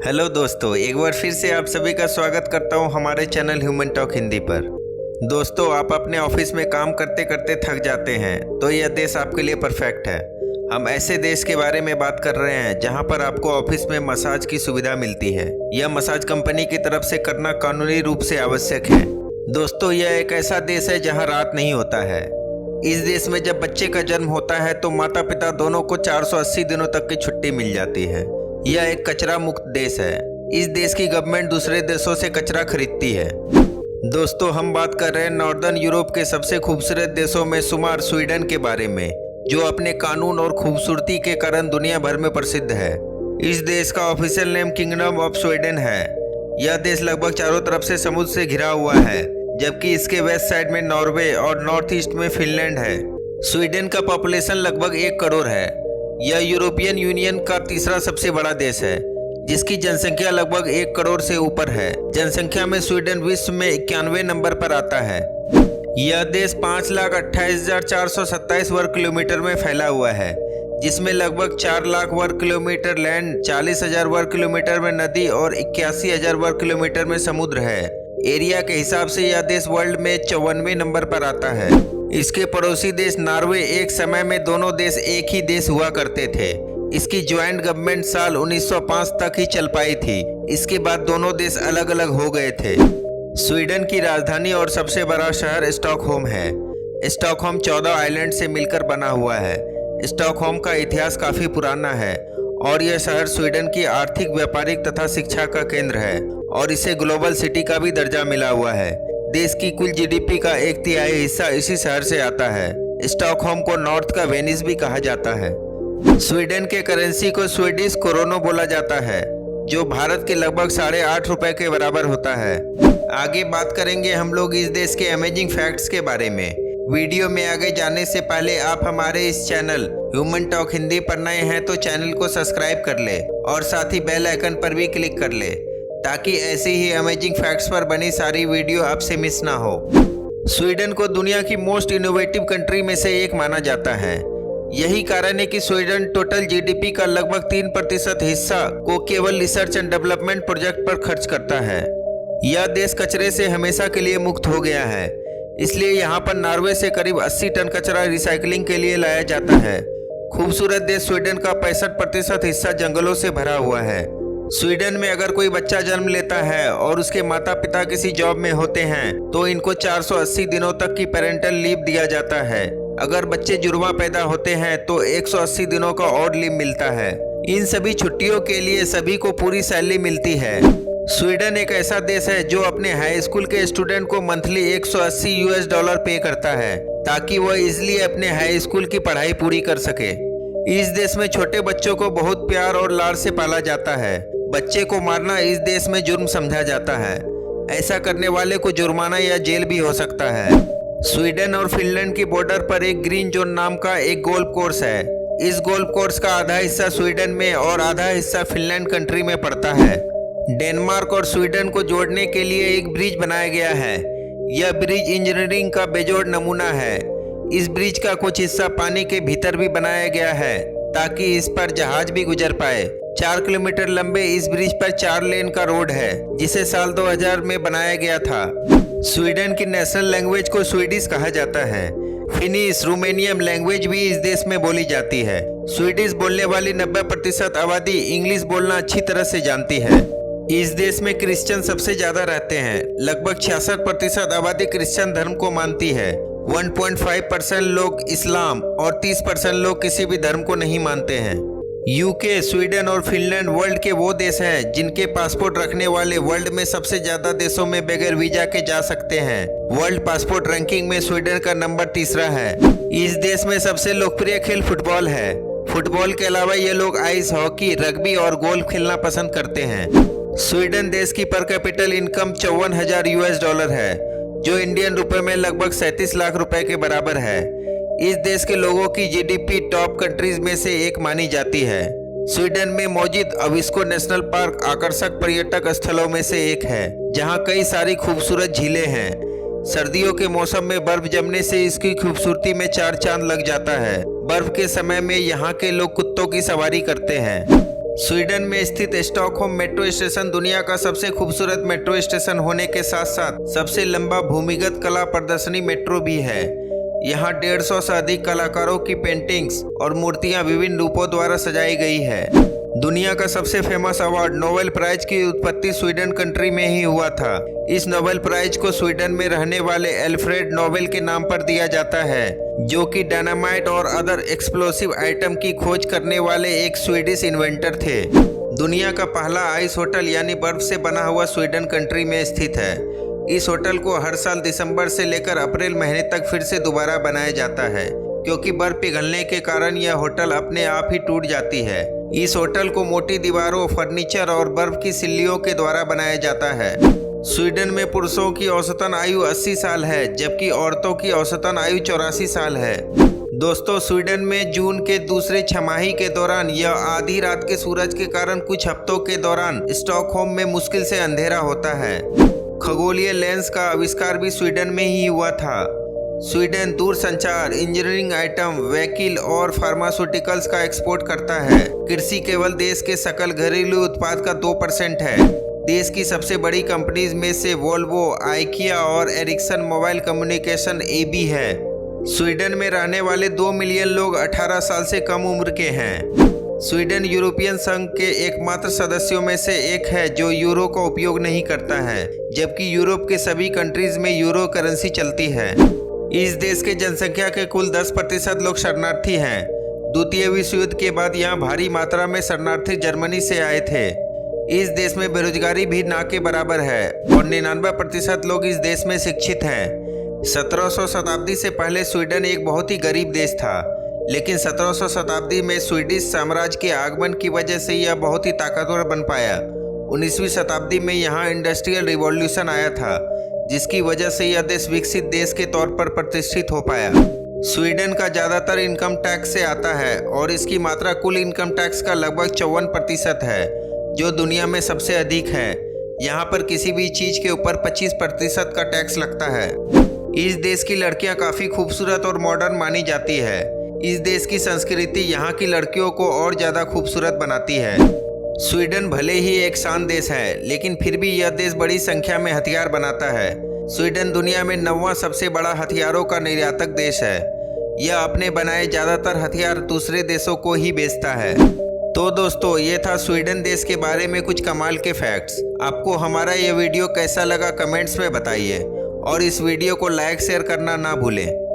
Hello दोस्तों, एक बार फिर से आप सभी का स्वागत करता हूं हमारे चैनल ह्यूमन टॉक हिंदी पर। दोस्तों, आप अपने ऑफिस में काम करते करते थक जाते हैं तो यह देश आपके लिए परफेक्ट है। हम ऐसे देश के बारे में बात कर रहे हैं जहां पर आपको ऑफिस में मसाज की सुविधा मिलती है। यह मसाज कंपनी की तरफ से करना कानूनी रूप से आवश्यक है। दोस्तों, यह एक ऐसा देश है जहाँ रात नहीं होता है। इस देश में जब बच्चे का जन्म होता है तो माता पिता दोनों को 480 दिनों तक की छुट्टी मिल जाती है। यह एक कचरा मुक्त देश है। इस देश की गवर्नमेंट दूसरे देशों से कचरा खरीदती है। दोस्तों, हम बात कर रहे हैं नॉर्दर्न यूरोप के सबसे खूबसूरत देशों में शुमार स्वीडन के बारे में, जो अपने कानून और खूबसूरती के कारण दुनिया भर में प्रसिद्ध है। इस देश का official name kingdom of Sweden है। यह देश लगभग चारों तरफ से समुद्र से घिरा हुआ है, जबकि इसके वेस्ट साइड में नॉर्वे और नॉर्थ ईस्ट में फिनलैंड है। स्वीडन का पॉपुलेशन लगभग 1 करोड़ है। यह यूरोपियन यूनियन का तीसरा सबसे बड़ा देश है, जिसकी जनसंख्या लगभग 1 करोड़ से ऊपर है। जनसंख्या में स्वीडन विश्व में 91 नंबर पर आता है। यह देश 5,28,427 वर्ग किलोमीटर में फैला हुआ है, जिसमें लगभग 4 लाख वर्ग किलोमीटर लैंड, 40,000 वर्ग किलोमीटर में नदी और 81,000 वर्ग किलोमीटर में समुद्र है। एरिया के हिसाब से यह देश वर्ल्ड में 54वें नंबर पर आता है। इसके पड़ोसी देश नॉर्वे, एक समय में दोनों देश एक ही देश हुआ करते थे। इसकी ज्वाइंट गवर्नमेंट साल 1905 तक ही चल पाई थी। इसके बाद दोनों देश अलग अलग हो गए थे। स्वीडन की राजधानी और सबसे बड़ा शहर स्टॉकहोम है। स्टॉकहोम 14 आइलैंड से मिलकर बना हुआ है। स्टॉकहोम का इतिहास काफी पुराना है और यह शहर स्वीडन की आर्थिक, व्यापारिक तथा शिक्षा का केंद्र है और इसे ग्लोबल सिटी का भी दर्जा मिला हुआ है। देश की कुल जीडीपी का 1/3 हिस्सा इसी शहर से आता है। स्टॉकहोम को नॉर्थ का वेनिस भी कहा जाता है। स्वीडन के करेंसी को स्वीडिश कोरोनो बोला जाता है, जो भारत के लगभग 8.5 रुपए के बराबर होता है। आगे बात करेंगे हम लोग इस देश के अमेजिंग फैक्ट्स के बारे में। वीडियो में आगे जाने से पहले आप हमारे इस चैनल ह्यूमन टॉक हिंदी पर नए हैं तो चैनल को सब्सक्राइब कर ले और साथ ही बेल आइकन पर भी क्लिक कर ले, ताकि ऐसे ही अमेजिंग फैक्ट्स पर बनी सारी वीडियो आपसे मिस ना हो। स्वीडन को दुनिया की मोस्ट इनोवेटिव कंट्री में से एक माना जाता है। यही कारण है कि स्वीडन टोटल जीडीपी का लगभग 3% हिस्सा को केवल रिसर्च एंड डेवलपमेंट प्रोजेक्ट पर खर्च करता है। यह देश कचरे से हमेशा के लिए मुक्त हो गया है, इसलिए यहाँ पर नॉर्वे से करीब 80 टन कचरा रिसाइकलिंग के लिए लाया जाता है। खूबसूरत देश स्वीडन का 65% हिस्सा जंगलों से भरा हुआ है। स्वीडन में अगर कोई बच्चा जन्म लेता है और उसके माता पिता किसी जॉब में होते हैं तो इनको 480 दिनों तक की पेरेंटल लीव दिया जाता है। अगर बच्चे जुड़वा पैदा होते हैं तो 180 दिनों का और लीव मिलता है। इन सभी छुट्टियों के लिए सभी को पूरी सैलरी मिलती है। स्वीडन एक ऐसा देश है जो अपने हाई स्कूल के स्टूडेंट को मंथली $180 पे करता है, ताकि वह इजिली अपने हाई स्कूल की पढ़ाई पूरी कर सके। इस देश में छोटे बच्चों को बहुत प्यार और लाड से पाला जाता है। बच्चे को मारना इस देश में जुर्म समझा जाता है। ऐसा करने वाले को जुर्माना या जेल भी हो सकता है। स्वीडन और फिनलैंड की बॉर्डर पर एक ग्रीन जोन नाम का एक गोल्फ कोर्स है। इस गोल्फ कोर्स का आधा हिस्सा स्वीडन में और आधा हिस्सा फिनलैंड कंट्री में पड़ता है। डेनमार्क और स्वीडन को जोड़ने के लिए एक ब्रिज बनाया गया है। यह ब्रिज इंजीनियरिंग का बेजोड़ नमूना है। इस ब्रिज का कुछ हिस्सा पानी के भीतर भी बनाया गया है, ताकि इस पर जहाज भी गुजर पाए। 4 किलोमीटर लंबे इस ब्रिज पर 4 लेन का रोड है, जिसे साल 2000 में बनाया गया था। स्वीडन की नेशनल लैंग्वेज को स्वीडिश कहा जाता है। फिनिश, रोमानियन लैंग्वेज भी इस देश में बोली जाती है। स्वीडिश बोलने वाली 90% आबादी इंग्लिश बोलना अच्छी तरह से जानती है। इस देश में क्रिश्चियन सबसे ज्यादा रहते हैं। लगभग 66% आबादी क्रिश्चियन धर्म को मानती है। 1.5% लोग इस्लाम और 30% लोग किसी भी धर्म को नहीं मानते हैं। यूके, स्वीडन और फिनलैंड वर्ल्ड के वो देश हैं जिनके पासपोर्ट रखने वाले वर्ल्ड में सबसे ज्यादा देशों में बगैर वीजा के जा सकते हैं। वर्ल्ड पासपोर्ट रैंकिंग में स्वीडन का नंबर 3 है। इस देश में सबसे लोकप्रिय खेल फुटबॉल है। फुटबॉल के अलावा ये लोग आइस हॉकी, रग्बी और गोल्फ खेलना पसंद करते हैं। स्वीडन देश की पर कैपिटल इनकम $54,000 है, जो इंडियन रुपए में लगभग 37 लाख रुपए के बराबर है। इस देश के लोगों की जीडीपी टॉप कंट्रीज में से एक मानी जाती है। स्वीडन में मौजूद अविस्को नेशनल पार्क आकर्षक पर्यटक स्थलों में से एक है, जहां कई सारी खूबसूरत झीलें हैं। सर्दियों के मौसम में बर्फ जमने से इसकी खूबसूरती में 4 चांद लग जाता है। बर्फ के समय में यहाँ के लोग कुत्तों की सवारी करते हैं। स्वीडन में स्थित स्टॉकहोम मेट्रो स्टेशन दुनिया का सबसे खूबसूरत मेट्रो स्टेशन होने के साथ साथ सबसे लंबा भूमिगत कला प्रदर्शनी मेट्रो भी है। यहाँ 150 से अधिक कलाकारों की पेंटिंग्स और मूर्तियाँ विभिन्न रूपों द्वारा सजाई गई है। दुनिया का सबसे फेमस अवार्ड नोबेल प्राइज की उत्पत्ति स्वीडन कंट्री में ही हुआ था। इस नोबेल प्राइज को स्वीडन में रहने वाले एल्फ्रेड नोबेल के नाम पर दिया जाता है, जो कि डायनामाइट और अदर एक्सप्लोसिव आइटम की खोज करने वाले एक स्वीडिश इन्वेंटर थे। दुनिया का पहला आइस होटल यानी बर्फ से बना हुआ स्वीडन कंट्री में स्थित है। इस होटल को हर साल दिसंबर से लेकर अप्रैल महीने तक फिर से दोबारा बनाया जाता है, क्योंकि बर्फ पिघलने के कारण यह होटल अपने आप ही टूट जाती है। इस होटल को मोटी दीवारों, फर्नीचर और बर्फ की सिल्लियों के द्वारा बनाया जाता है। स्वीडन में पुरुषों की औसतन आयु 80 साल है, जबकि औरतों की औसतन आयु 84 साल है। दोस्तों, स्वीडन में जून के दूसरे छमाही के दौरान या आधी रात के सूरज के कारण कुछ हफ्तों के दौरान स्टॉकहोम में मुश्किल से अंधेरा होता है। खगोलीय लेंस का आविष्कार भी स्वीडन में ही हुआ था। स्वीडन दूरसंचार, इंजीनियरिंग आइटम, व्हीकल और फार्मास्यूटिकल्स का एक्सपोर्ट करता है। कृषि केवल देश के सकल घरेलू उत्पाद का 2% है। देश की सबसे बड़ी कंपनीज में से वोल्वो, आइकिया और एरिक्सन मोबाइल कम्युनिकेशन AB है। स्वीडन में रहने वाले 2 मिलियन लोग 18 साल से कम उम्र के हैं। स्वीडन यूरोपियन संघ के एकमात्र सदस्यों में से एक है जो यूरो का उपयोग नहीं करता है, जबकि यूरोप के सभी कंट्रीज में यूरो करेंसी चलती है। इस देश के जनसंख्या के कुल 10% लोग शरणार्थी हैं। द्वितीय विश्व युद्ध के बाद यहाँ भारी मात्रा में शरणार्थी जर्मनी से आए थे। इस देश में बेरोजगारी भी ना के बराबर है और 99% लोग इस देश में शिक्षित हैं। 1700 शताब्दी से पहले स्वीडन एक बहुत ही गरीब देश था, लेकिन 1700 शताब्दी में स्वीडिश साम्राज्य के आगमन की वजह से यह बहुत ही ताकतवर बन पाया। 19वीं शताब्दी में यहाँ इंडस्ट्रियल रिवॉल्यूशन आया था, जिसकी वजह से यह देश विकसित देश के तौर पर प्रतिष्ठित हो पाया। स्वीडन का ज़्यादातर इनकम टैक्स से आता है और इसकी मात्रा कुल इनकम टैक्स का लगभग 54% है, जो दुनिया में सबसे अधिक है। यहाँ पर किसी भी चीज़ के ऊपर 25% का टैक्स लगता है। इस देश की लड़कियाँ काफ़ी खूबसूरत और मॉडर्न मानी जाती है। इस देश की संस्कृति यहाँ की लड़कियों को और ज़्यादा खूबसूरत बनाती है। स्वीडन भले ही एक शांत देश है, लेकिन फिर भी यह देश बड़ी संख्या में हथियार बनाता है। स्वीडन दुनिया में 9वां सबसे बड़ा हथियारों का निर्यातक देश है। यह अपने बनाए ज़्यादातर हथियार दूसरे देशों को ही बेचता है। तो दोस्तों, ये था स्वीडन देश के बारे में कुछ कमाल के फैक्ट्स। आपको हमारा ये वीडियो कैसा लगा कमेंट्स में बताइए और इस वीडियो को लाइक शेयर करना ना भूलें।